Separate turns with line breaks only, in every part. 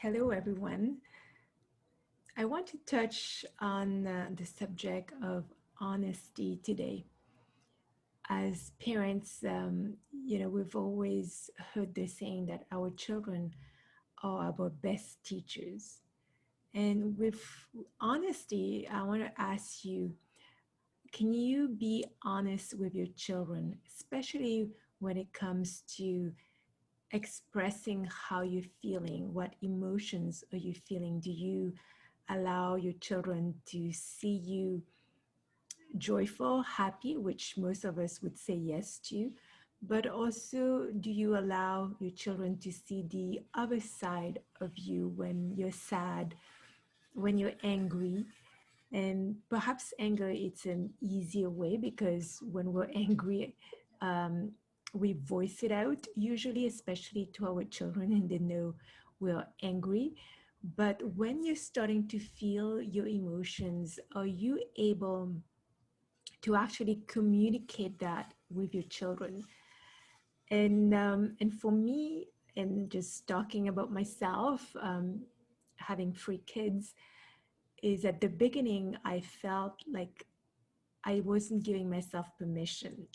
Hello, everyone. I want to touch on the subject of honesty today. As parents, we've always heard the saying that our children are our best teachers. And with honesty, I want to ask you, can you be honest with your children, especially when it comes to expressing how you're feeling? What emotions are you feeling? Do you allow your children to see you joyful, happy, which most of us would say yes to? But also, do you allow your children to see the other side of you when you're sad, when you're angry? And perhaps anger, it's an easier way because when we're angry, um, we voice it out, usually, especially to our children, and they know we're angry. But when you're starting to feel your emotions, are you able to actually communicate that with your children? And for me, and just talking about myself, having three kids, is at the beginning I felt like I wasn't giving myself permission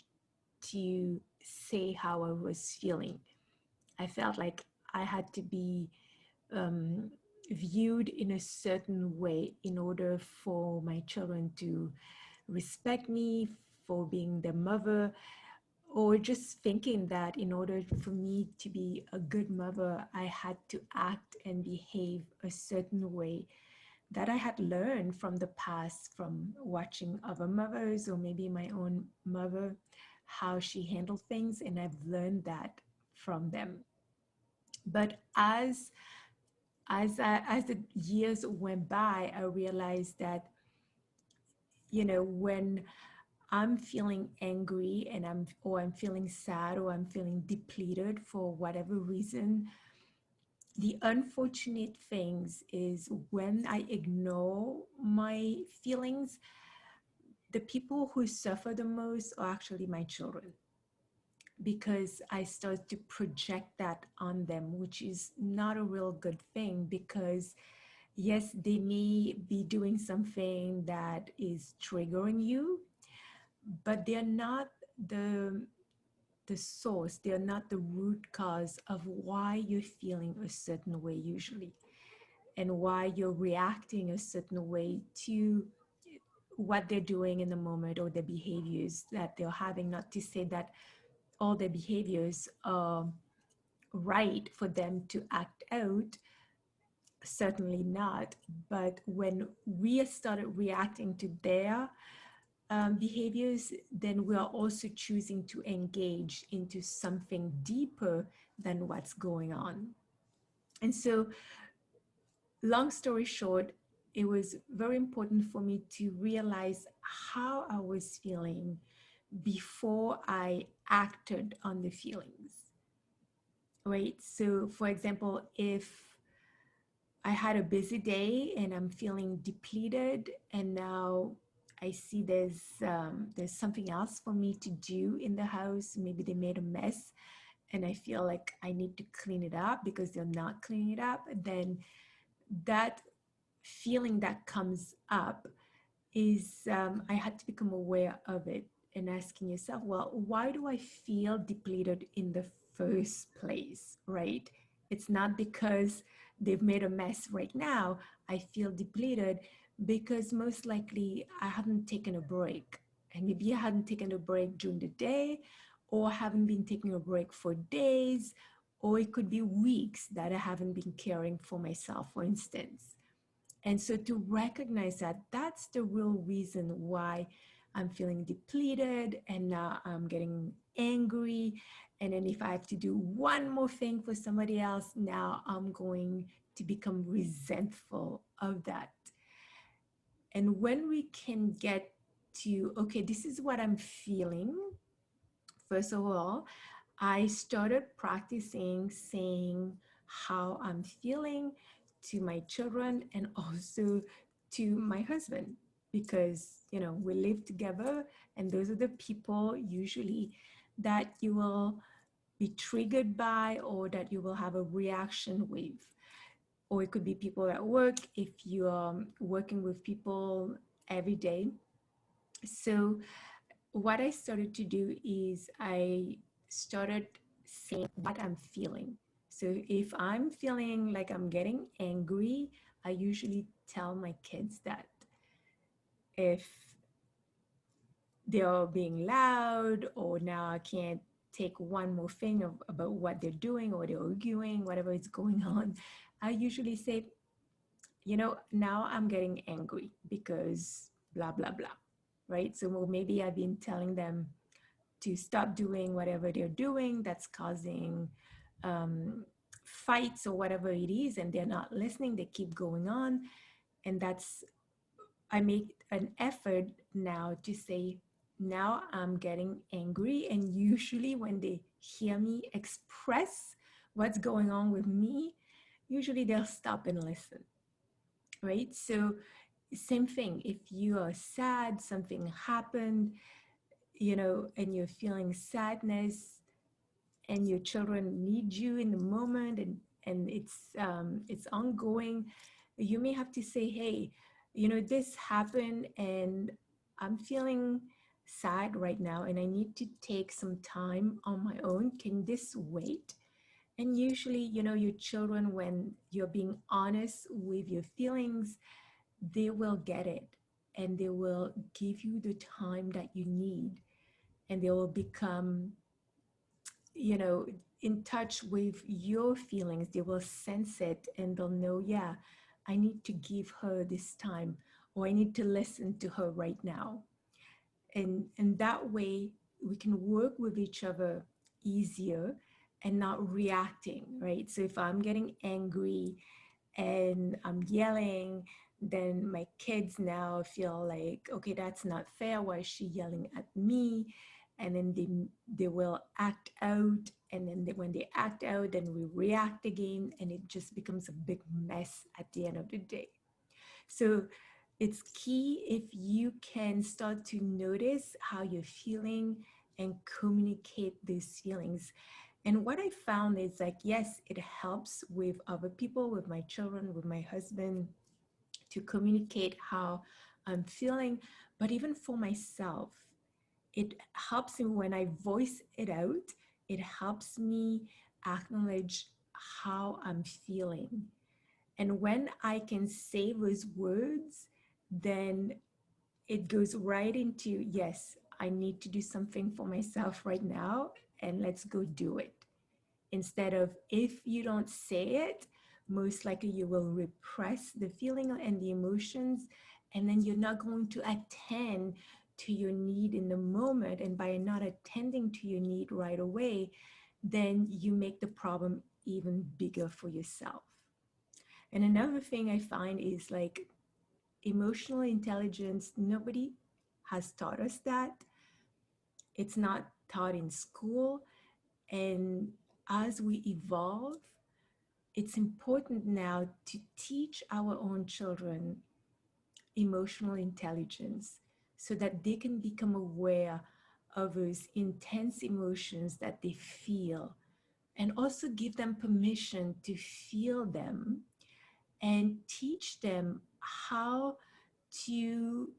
to say how I was feeling. I felt like I had to be um, viewed in a certain way in order for my children to respect me for being their mother, or just thinking that in order for me to be a good mother, I had to act and behave a certain way that I had learned from the past, from watching other mothers or maybe my own mother, how she handled things. And I've learned that from them. But as the years went by, I realized that, when I'm feeling angry and I'm feeling sad or I'm feeling depleted for whatever reason, the unfortunate things is when I ignore my feelings, the people who suffer the most are actually my children, because I start to project that on them, which is not a real good thing. Because yes, they may be doing something that is triggering you, but they're not the the source, they're not the root cause of why you're feeling a certain way usually, and why you're reacting a certain way to what they're doing in the moment or the behaviors that they're having. Not to say that all their behaviors are right for them to act out, certainly not. But when we started reacting to their behaviors, then we are also choosing to engage into something deeper than what's going on. And so, long story short, it was very important for me to realize how I was feeling before I acted on the feelings, right? So, for example, if I had a busy day and I'm feeling depleted, and now I see there's something else for me to do in the house. Maybe they made a mess, and I feel like I need to clean it up because they're not cleaning it up. Then that feeling that comes up is, I had to become aware of it and asking yourself, well, why do I feel depleted in the first place, right? It's not because they've made a mess right now. I feel depleted because most likely I haven't taken a break. And maybe I hadn't taken a break during the day, or haven't been taking a break for days, or it could be weeks that I haven't been caring for myself, for instance. And so to recognize that that's the real reason why I'm feeling depleted, and now I'm getting angry. And then if I have to do one more thing for somebody else, now I'm going to become resentful of that. And when we can get to, okay, this is what I'm feeling, first of all, I started practicing saying how I'm feeling to my children and also to my husband, because we live together, and those are the people usually that you will be triggered by or that you will have a reaction with. or it could be people at work if you are working with people every day. So what I started to do is I started saying what I'm feeling. So if I'm feeling like I'm getting angry, I usually tell my kids that if they're being loud, or now I can't take one more thing about what they're doing, or they're arguing, whatever is going on, I usually say, now I'm getting angry because blah, blah, blah. Right. So well, maybe I've been telling them to stop doing whatever they're doing that's causing fights or whatever it is, and they're not listening, they keep going on. And I make an effort now to say, now I'm getting angry. And usually when they hear me express what's going on with me, usually they'll stop and listen. Right. So same thing, if you are sad, something happened, and you're feeling sadness, and your children need you in the moment, and it's ongoing, you may have to say, hey, this happened, and I'm feeling sad right now, and I need to take some time on my own. Can this wait? And usually, your children, when you're being honest with your feelings, they will get it, and they will give you the time that you need, and they will become, you know, in touch with your feelings. They will sense it, and they'll know, yeah, I need to give her this time, or I need to listen to her right now. And that way we can work with each other easier and not reacting, right? So if I'm getting angry and I'm yelling, then my kids now feel like, okay, that's not fair. Why is she yelling at me? And then they will act out. And then when they act out, then we react again. And it just becomes a big mess at the end of the day. So it's key if you can start to notice how you're feeling and communicate these feelings. And what I found is like, yes, it helps with other people, with my children, with my husband, to communicate how I'm feeling. But even for myself, it helps me when I voice it out. It helps me acknowledge how I'm feeling. And when I can say those words, then it goes right into, yes, I need to do something for myself right now, and let's go do it. Instead of, if you don't say it, most likely you will repress the feeling and the emotions, and then you're not going to attend to your need in the moment. And by not attending to your need right away, then you make the problem even bigger for yourself. And another thing I find is like, emotional intelligence, nobody has taught us that. It's not taught in school. And as we evolve, it's important now to teach our own children emotional intelligence so that they can become aware of those intense emotions that they feel, and also give them permission to feel them, and teach them how to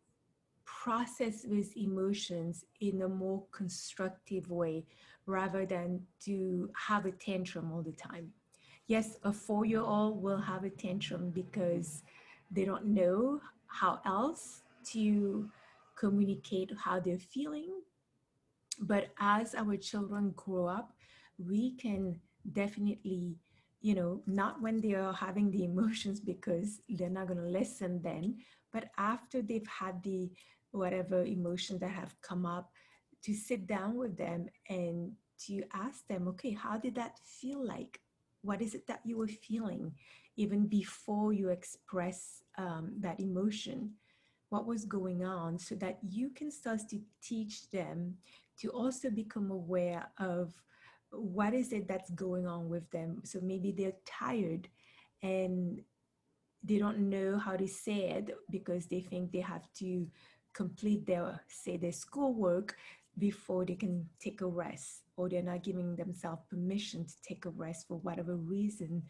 process these emotions in a more constructive way rather than to have a tantrum all the time. Yes, a 4-year-old will have a tantrum because they don't know how else to communicate how they're feeling. But as our children grow up, we can definitely, not when they are having the emotions, because they're not going to listen then, but after they've had the whatever emotion that have come up, to sit down with them and to ask them, okay, how did that feel like? What is it that you were feeling even before you express that emotion? What was going on, so that you can start to teach them to also become aware of what is it that's going on with them. So maybe they're tired and they don't know how to say it because they think they have to complete their schoolwork before they can take a rest, or they're not giving themselves permission to take a rest for whatever reason.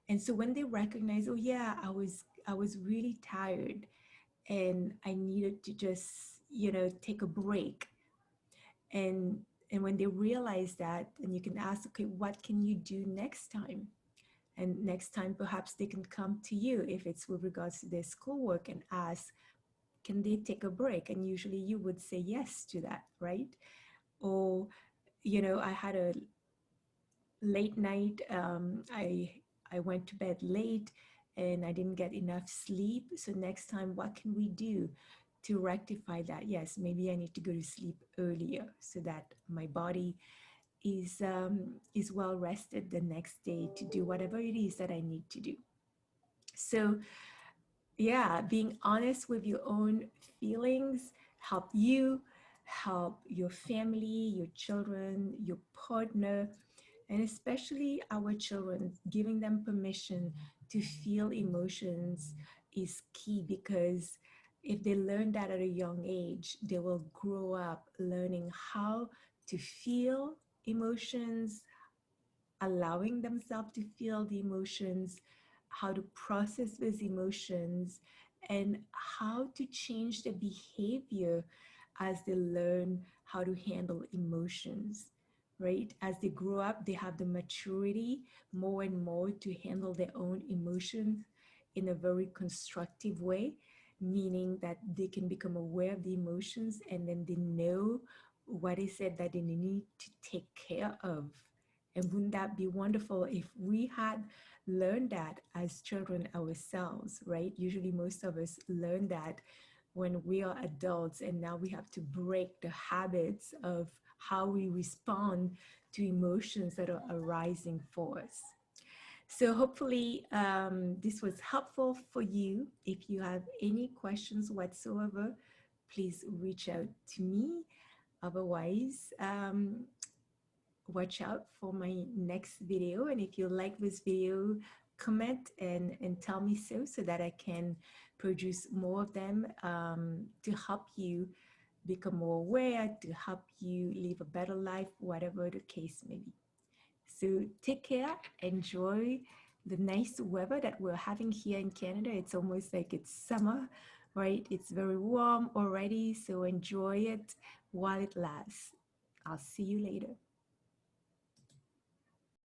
And so when they recognize, oh yeah, I was really tired and I needed to just, take a break. And when they realize that, and you can ask, okay, what can you do next time? And next time, perhaps they can come to you if it's with regards to their schoolwork and ask, can they take a break? And usually you would say yes to that, right? Or, I had a late night. I went to bed late and I didn't get enough sleep. So next time, what can we do to rectify that? Yes, maybe I need to go to sleep earlier so that my body is well rested the next day to do whatever it is that I need to do. So yeah, being honest with your own feelings help you, help your family, your children, your partner, and especially our children. Giving them permission to feel emotions is key, because if they learn that at a young age, they will grow up learning how to feel emotions, allowing themselves to feel the emotions, how to process those emotions, and how to change their behavior as they learn how to handle emotions, right? As they grow up, they have the maturity more and more to handle their own emotions in a very constructive way, meaning that they can become aware of the emotions and then they know what is it that they need to take care of. And wouldn't that be wonderful if we had learned that as children ourselves, right? Usually, most of us learn that when we are adults, and now we have to break the habits of how we respond to emotions that are arising for us. So, hopefully, this was helpful for you. If you have any questions whatsoever, please reach out to me. Otherwise, watch out for my next video. And if you like this video, comment and tell me so that I can produce more of them, to help you become more aware, to help you live a better life, whatever the case may be. So take care, enjoy the nice weather that we're having here in Canada. It's almost like it's summer, right? It's very warm already, so enjoy it while it lasts. I'll see you later.